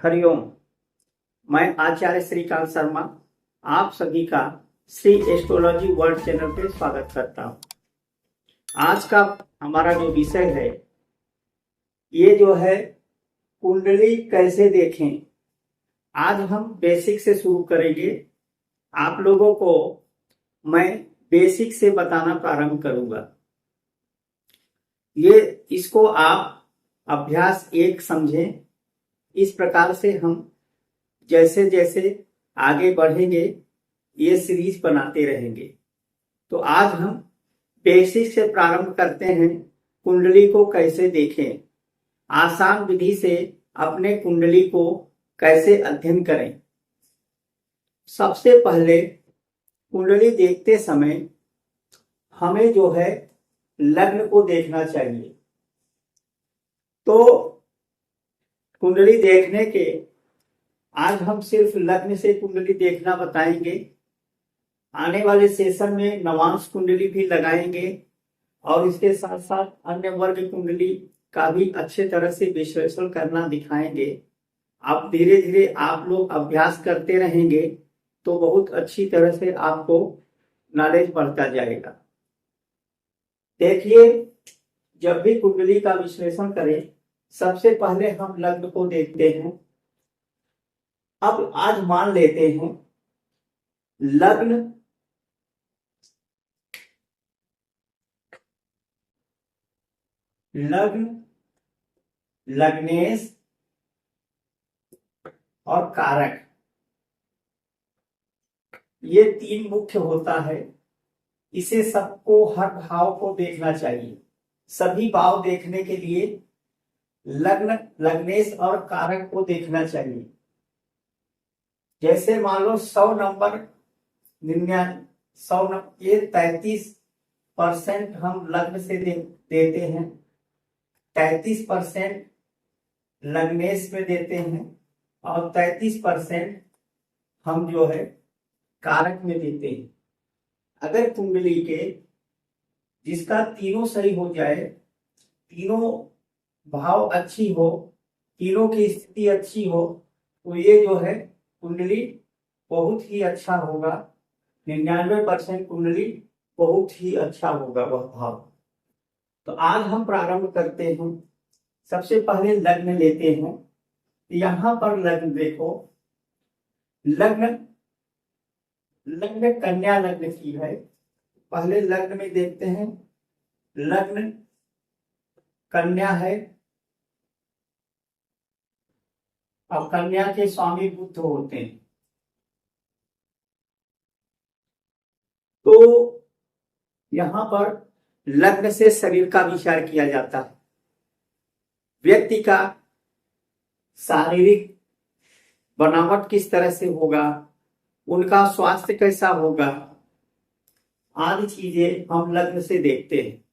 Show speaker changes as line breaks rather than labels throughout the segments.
हरिओम। मैं आचार्य श्रीकांत शर्मा आप सभी का श्री एस्ट्रोलॉजी वर्ल्ड चैनल पे स्वागत करता हूँ। आज का हमारा जो विषय है ये जो है कुंडली कैसे देखें। आज हम बेसिक से शुरू करेंगे। आप लोगों को मैं बेसिक से बताना प्रारंभ करूंगा। इसको आप अभ्यास एक समझें। इस प्रकार से हम जैसे जैसे आगे बढ़ेंगे ये सीरीज बनाते रहेंगे। तो आज हम बेसिक से प्रारंभ करते हैं। कुंडली को कैसे देखें, आसान विधि से अपने कुंडली को कैसे अध्ययन करें। सबसे पहले कुंडली देखते समय हमें जो है लग्न को देखना चाहिए। तो कुंडली देखने के आज हम सिर्फ लग्न से कुंडली देखना बताएंगे। आने वाले सेशन में नवांश कुंडली भी लगाएंगे और इसके साथ साथ अन्य वर्ग कुंडली का भी अच्छे तरह से विश्लेषण करना दिखाएंगे। अब धीरे धीरे आप लोग अभ्यास करते रहेंगे तो बहुत अच्छी तरह से आपको नॉलेज बढ़ता जाएगा। देखिए, जब भी कुंडली का विश्लेषण करें सबसे पहले हम लग्न को देखते हैं। अब आज मान लेते हैं लग्न लग्नेश और कारक, ये तीन मुख्य होता है। इसे सबको हर भाव को देखना चाहिए। सभी भाव देखने के लिए लग्न, लग्नेश और कारक को देखना चाहिए। जैसे मान लो 100 नंबर 100 नंबर, ये 33% हम लग्न से देते हैं, 33% लग्नेश में देते हैं और 33% हम जो है कारक में देते हैं। अगर कुंडली के जिसका तीनों सही हो जाए, तीनों भाव अच्छी हो, तीनों की स्थिति अच्छी हो, तो ये जो है कुंडली बहुत ही अच्छा होगा। 99% कुंडली बहुत ही अच्छा होगा वह भाव। तो आज हम प्रारंभ करते हैं। सबसे पहले लग्न लेते हैं। यहाँ पर लग्न देखो, लग्न कन्या लग्न की है। पहले लग्न में देखते हैं। लग्न कन्या है और कन्या के स्वामी बुध होते हैं। तो यहां पर लग्न से शरीर का विचार किया जाता है। व्यक्ति का शारीरिक बनावट किस तरह से होगा, उनका स्वास्थ्य कैसा होगा, आदि चीजें हम लग्न से देखते हैं।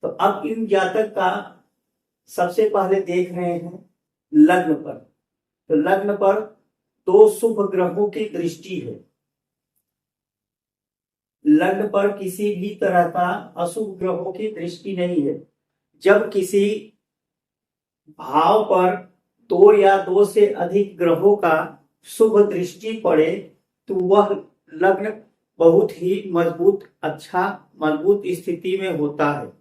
तो अब इन जातक का सबसे पहले देख रहे हैं लग्न पर। तो लग्न पर 2 शुभ ग्रहों की दृष्टि है। लग्न पर किसी भी तरह का अशुभ ग्रहों की दृष्टि नहीं है। जब किसी भाव पर 2 या 2 से अधिक ग्रहों का शुभ दृष्टि पड़े तो वह लग्न बहुत ही मजबूत स्थिति में होता है।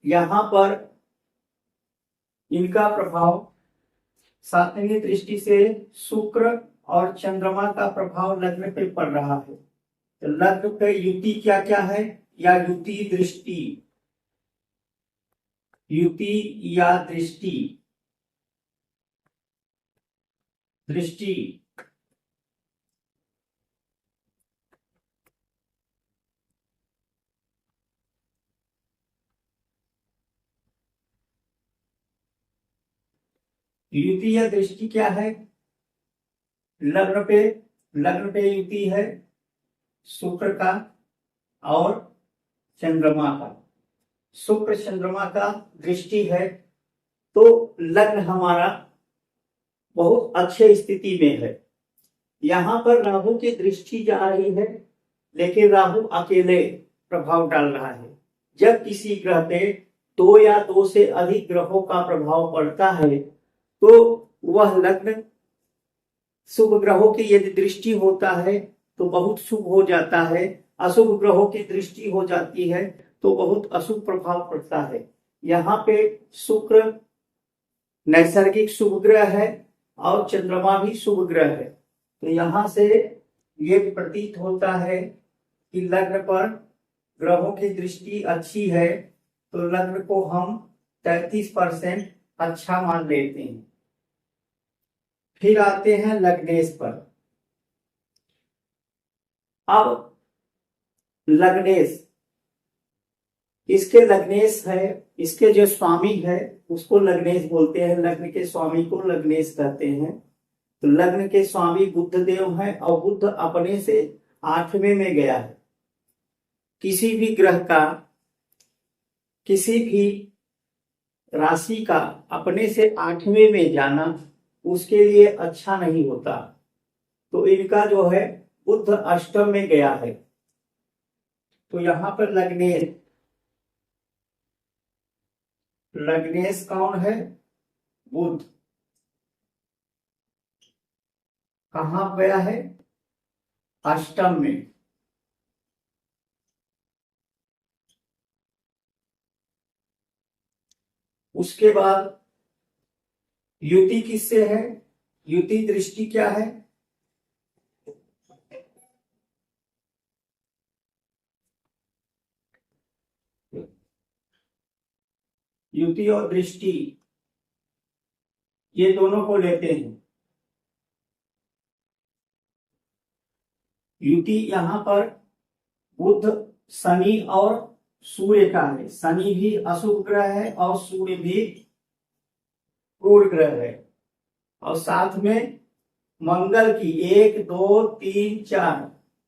यहाँ पर इनका प्रभाव 7वीं दृष्टि से शुक्र और चंद्रमा का प्रभाव लग्न पे पड़ रहा है। तो लग्न पे युति क्या क्या है, या युति या दृष्टि युति या दृष्टि क्या है। लग्न पे युति है शुक्र का और चंद्रमा का। शुक्र चंद्रमा का दृष्टि है तो लग्न हमारा बहुत अच्छे स्थिति में है। यहाँ पर राहु की दृष्टि जा रही है, लेकिन राहु अकेले प्रभाव डाल रहा है। जब किसी ग्रह पे 2 या 2 से अधिक ग्रहों का प्रभाव पड़ता है तो वह लग्न शुभ ग्रहों की यदि दृष्टि होता है तो बहुत शुभ हो जाता है, अशुभ ग्रहों की दृष्टि हो जाती है तो बहुत अशुभ प्रभाव पड़ता है। यहाँ पे शुक्र नैसर्गिक शुभ ग्रह है और चंद्रमा भी शुभ ग्रह है, तो यहाँ से ये प्रतीत होता है कि लग्न पर ग्रहों की दृष्टि अच्छी है, तो लग्न को हम 33% अच्छा मान लेते हैं। फिर आते हैं लग्नेश पर। अब लग्नेश, इसके लग्नेश है, इसके जो स्वामी है उसको लग्नेश बोलते हैं, लग्न के स्वामी को लग्नेश कहते हैं। तो लग्न के स्वामी बुध देव है और बुध अपने से 8वें में गया है। किसी भी ग्रह का, किसी भी राशि का अपने से 8वें में जाना उसके लिए अच्छा नहीं होता, तो इनका जो है बुध अष्टम में गया है, तो यहां पर लग्नेश, लग्नेश कौन है? बुध। कहां गया है? अष्टम में। उसके बाद युति किससे है? युति दृष्टि क्या है? युति और दृष्टि ये दोनों को लेते हैं। युति यहां पर बुध, शनि और सूर्य का है। शनि भी अशुभ ग्रह है और सूर्य भी क्रूर ग्रह है, और साथ में मंगल की 1 2 3 4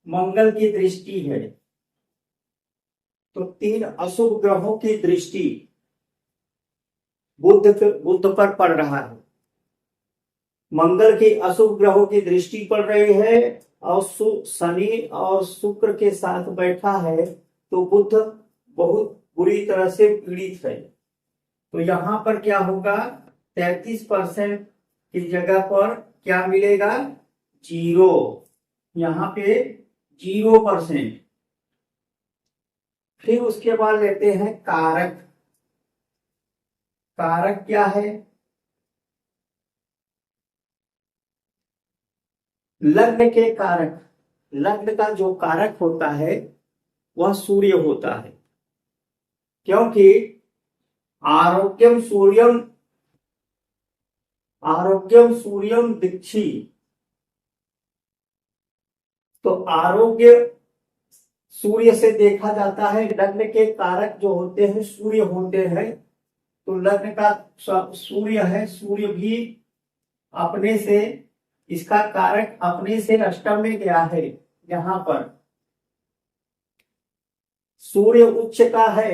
मंगल की दृष्टि है, तो 3 अशुभ ग्रहों की दृष्टि बुध पर पड़ रहा है। मंगल की अशुभ ग्रहों की दृष्टि पड़ रही है और शनि और शुक्र के साथ बैठा है, तो बुध बहुत बुरी तरह से पीड़ित है। तो यहाँ पर क्या होगा? 33% की जगह पर क्या मिलेगा? 0। यहाँ पे 0%। फिर उसके बाद लेते हैं कारक। कारक क्या है? लग्न के कारक, लग्न का जो कारक होता है वह सूर्य होता है, क्योंकि आरोग्यम सूर्यम, आरोग्यम सूर्यम दीक्षी, तो आरोग्य सूर्य से देखा जाता है। लग्न के कारक जो होते हैं सूर्य होते हैं, तो लग्न का सूर्य है, सूर्य भी अपने से, इसका कारक अपने से अष्टम में गया है। यहाँ पर सूर्य उच्च का है,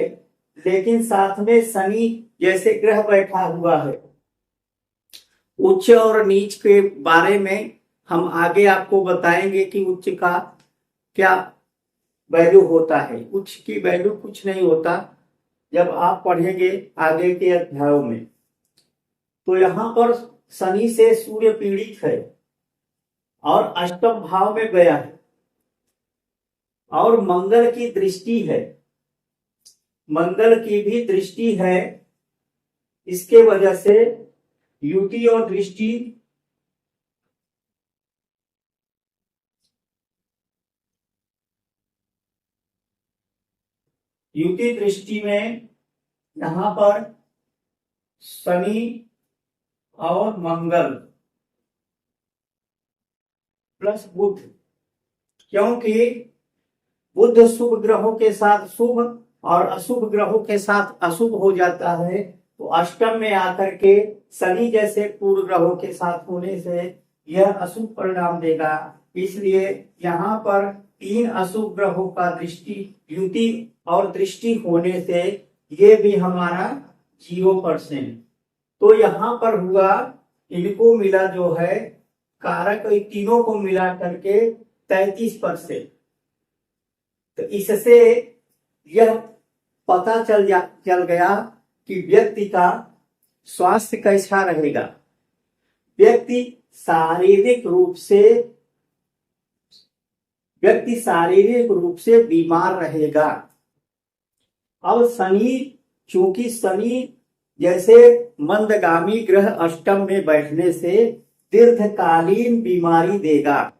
लेकिन साथ में शनि जैसे ग्रह बैठा हुआ है। उच्च और नीच के बारे में हम आगे आपको बताएंगे कि उच्च का क्या वैल्यू होता है। उच्च की वैल्यू कुछ नहीं होता, जब आप पढ़ेंगे आगे के अध्यायों में। तो यहाँ पर शनि से सूर्य पीड़ित है और अष्टम भाव में गया है, और मंगल की दृष्टि है, मंगल की भी दृष्टि है। इसके वजह से युति और दृष्टि युति दृष्टि में यहां पर शनि और मंगल प्लस बुध, क्योंकि बुध शुभ ग्रहों के साथ शुभ और अशुभ ग्रहों के साथ अशुभ हो जाता है, तो अष्टम में आकर के शनि जैसे पूर्व ग्रहों के साथ होने से यह अशुभ परिणाम देगा। इसलिए यहाँ पर 3 अशुभ ग्रहों का दृष्टि, युति और दृष्टि होने से ये भी हमारा 0%। तो यहाँ पर हुआ, इनको मिला जो है कारक, तीनों को मिला करके 33%। तो इससे यह पता चल गया कि व्यक्ति का स्वास्थ्य कैसा रहेगा। व्यक्ति शारीरिक रूप से बीमार रहेगा। अब शनि, चूंकि शनि जैसे मंदगामी ग्रह अष्टम में बैठने से दीर्घकालीन बीमारी देगा,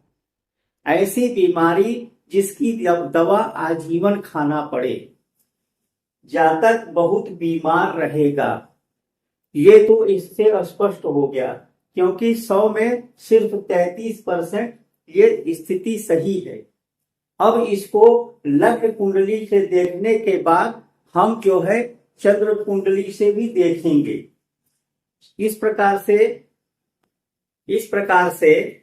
ऐसी बीमारी जिसकी दवा आजीवन खाना पड़े, जातक बहुत बीमार रहेगा। ये तो इससे स्पष्ट हो गया, क्योंकि 100 में सिर्फ 33% ये स्थिति सही है। अब इसको लग्न कुंडली से देखने के बाद हम जो है चंद्र कुंडली से भी देखेंगे। इस प्रकार से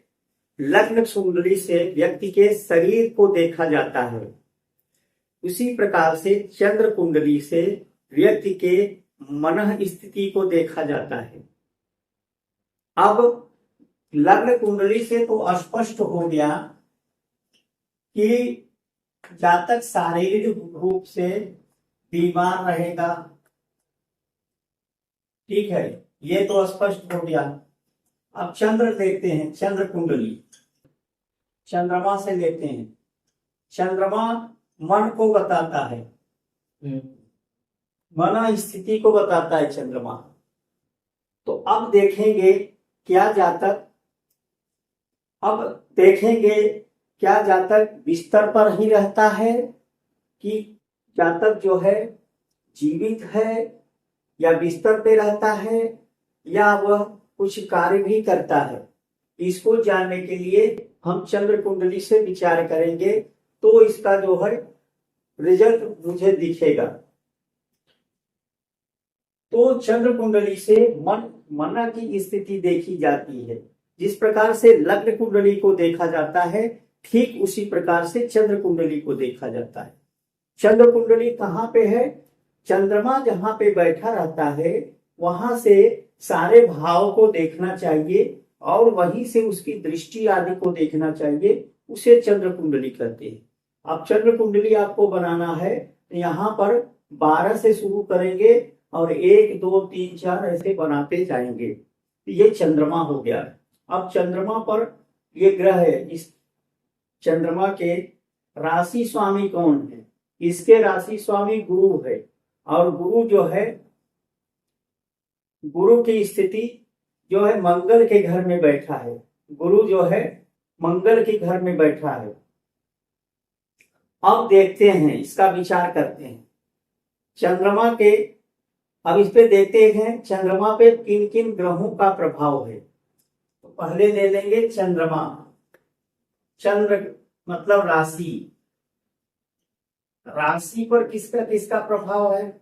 लग्न कुंडली से व्यक्ति के शरीर को देखा जाता है, उसी प्रकार से चंद्र कुंडली से व्यक्ति के मन स्थिति को देखा जाता है। अब लग्न कुंडली से तो स्पष्ट हो गया कि जातक शारीरिक रूप से बीमार रहेगा, ठीक है, ये तो स्पष्ट हो गया। अब चंद्र देखते हैं, चंद्र कुंडली चंद्रमा से लेते हैं। चंद्रमा मन को बताता है, मन स्थिति को बताता है चंद्रमा। तो अब देखेंगे क्या जातक बिस्तर पर ही रहता है कि जातक जो है जीवित है, या बिस्तर पे रहता है, या वह कुछ कार्य भी करता है। इसको जानने के लिए हम चंद्र कुंडली से विचार करेंगे, तो इसका जो है रिजल्ट मुझे दिखेगा। तो चंद्र कुंडली से मन की स्थिति देखी जाती है। जिस प्रकार से लग्न कुंडली को देखा जाता है, ठीक उसी प्रकार से चंद्र कुंडली को देखा जाता है। चंद्र कुंडली कहाँ पे है? चंद्रमा जहाँ पे बैठा रहता है वहां से सारे भाव को देखना चाहिए और वहीं से उसकी दृष्टि आदि को देखना चाहिए, उसे चंद्र कुंडली कहते हैं। अब चंद्र कुंडली आपको बनाना है, यहाँ पर 12 से शुरू करेंगे और 1 2 3 4 ऐसे बनाते जाएंगे। ये चंद्रमा हो गया। अब चंद्रमा पर ये ग्रह है, इस चंद्रमा के राशि स्वामी कौन है? इसके राशि स्वामी गुरु है, और गुरु जो है, गुरु की स्थिति जो है मंगल के घर में बैठा है। गुरु जो है मंगल के घर में बैठा है। अब देखते हैं, इसका विचार करते हैं चंद्रमा के। अब इस पे देखते हैं चंद्रमा पे किन किन ग्रहों का प्रभाव है। तो पहले ले लेंगे चंद्रमा। चंद्र मतलब राशि, राशि पर किसका किसका प्रभाव है?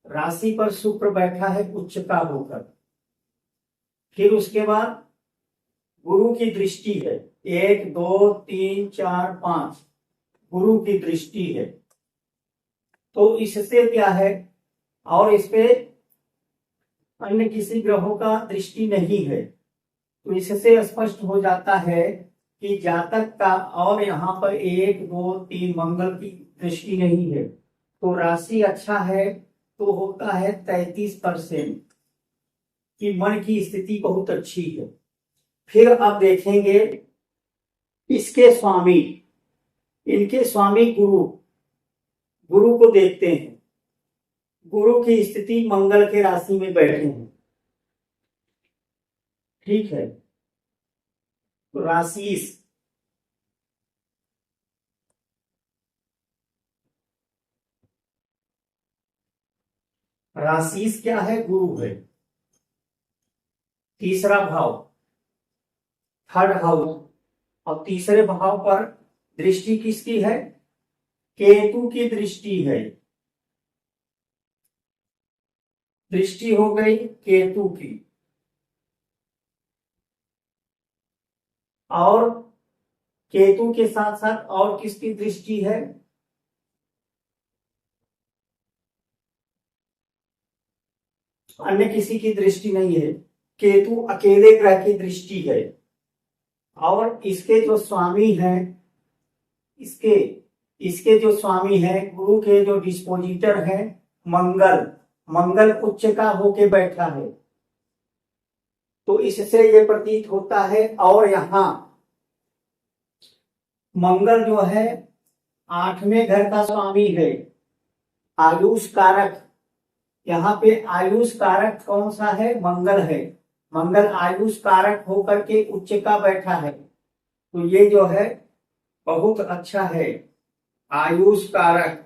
राशि पर शुक्र बैठा है उच्च का होकर। फिर उसके बाद गुरु की दृष्टि है, 1 2 3 4 5 गुरु की दृष्टि है। तो इससे क्या है, और इस पे अन्य किसी ग्रहों का दृष्टि नहीं है, तो इससे स्पष्ट हो जाता है कि जातक का, और यहाँ पर 1 2 3 मंगल की दृष्टि नहीं है, तो राशि अच्छा है, तो होता है 33% कि मन की स्थिति बहुत अच्छी है। फिर अब देखेंगे इसके स्वामी, इनके स्वामी गुरु, गुरु को देखते हैं। गुरु की स्थिति मंगल के राशि में बैठे हैं, ठीक है। तो राशिस क्या है? गुरु है। तीसरा भाव, 3rd हाउस। और तीसरे भाव पर दृष्टि किसकी है? केतु की दृष्टि है। दृष्टि हो गई केतु की। और केतु के साथ साथ और किसकी दृष्टि है? अन्य किसी की दृष्टि नहीं है, केतु अकेले ग्रह की दृष्टि है। और इसके जो स्वामी हैं, इसके जो स्वामी हैं, गुरु के जो डिस्पोजिटर हैं, मंगल उच्च का होके बैठा है। तो इससे ये प्रतीत होता है। और यहाँ मंगल जो है 8वें घर का स्वामी है, आयुष कारक। यहाँ पे आयुष कारक कौन सा है? मंगल है। मंगल आयुष कारक होकर के उच्च का बैठा है, तो ये जो है बहुत अच्छा है। आयुष कारक,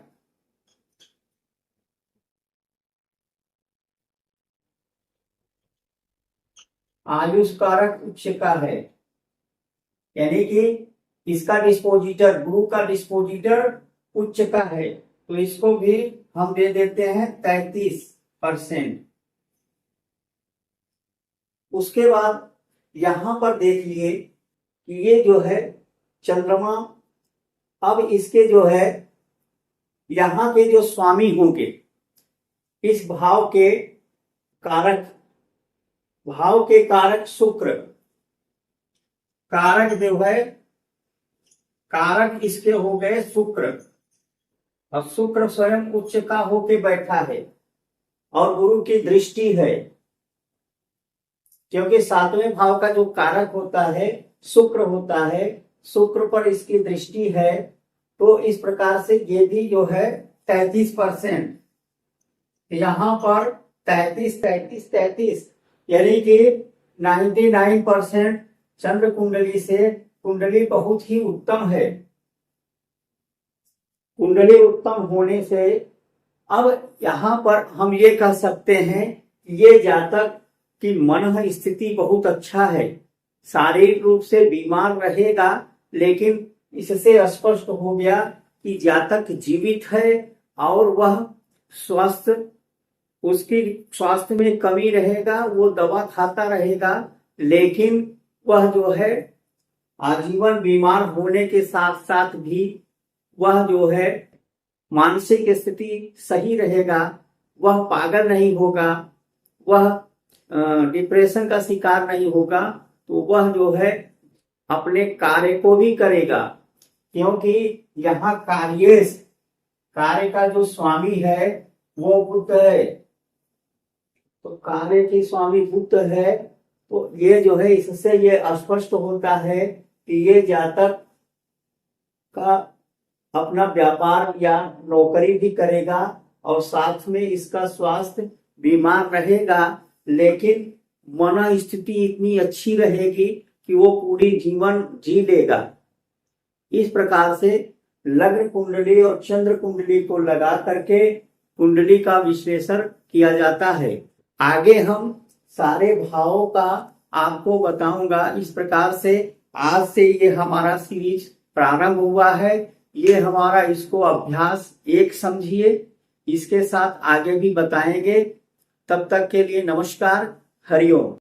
आयुष कारक उच्च का है, यानी कि इसका डिस्पोजिटर, गुरु का डिस्पोजिटर उच्च का है, तो इसको भी हम दे देते हैं 33%। उसके बाद यहां पर देख लिए कि ये जो है चंद्रमा, अब इसके जो है यहाँ के जो स्वामी होंगे, इस भाव के कारक, भाव के कारक शुक्र, कारक जो है, कारक इसके हो गए शुक्र। अब शुक्र स्वयं उच्च का होके बैठा है और गुरु की दृष्टि है, क्योंकि 7वें भाव का जो कारक होता है शुक्र होता है, शुक्र पर इसकी दृष्टि है, तो इस प्रकार से ये भी जो है 33%। यहां पर 33 यानी कि 99% चंद्र कुंडली से, कुंडली बहुत ही उत्तम है। कुंडली उत्तम होने से अब यहां पर हम ये कह सकते हैं ये जातक की मन स्थिति बहुत अच्छा है, शारीरिक रूप से बीमार रहेगा, लेकिन इससे स्पष्ट हो गया कि जातक जीवित है और वह स्वस्थ, उसकी स्वास्थ्य में कमी रहेगा, वो दवा खाता रहेगा, लेकिन वह जो है आजीवन बीमार होने के साथ साथ भी वह जो है मानसिक स्थिति सही रहेगा, वह पागल नहीं होगा, वह डिप्रेशन का शिकार नहीं होगा, तो वह जो है अपने कार्य को भी करेगा, क्योंकि यहाँ कार्य का जो स्वामी है वो बुध है, तो कार्य की स्वामी बुध है, तो ये जो है इससे ये स्पष्ट होता है कि ये जातक का अपना व्यापार या नौकरी भी करेगा और साथ में इसका स्वास्थ्य बीमार रहेगा, लेकिन मन स्थिति इतनी अच्छी रहेगी कि वो पूरी जीवन जी लेगा। इस प्रकार से लग्न कुंडली और चंद्र कुंडली को लगा करके कुंडली का विश्लेषण किया जाता है। आगे हम सारे भावों का आपको बताऊंगा। इस प्रकार से आज से ये हमारा सीरीज प्रारंभ हुआ है। ये हमारा इसको अभ्यास 1 समझिए, इसके साथ आगे भी बताएंगे। तब तक के लिए नमस्कार, हरिओम।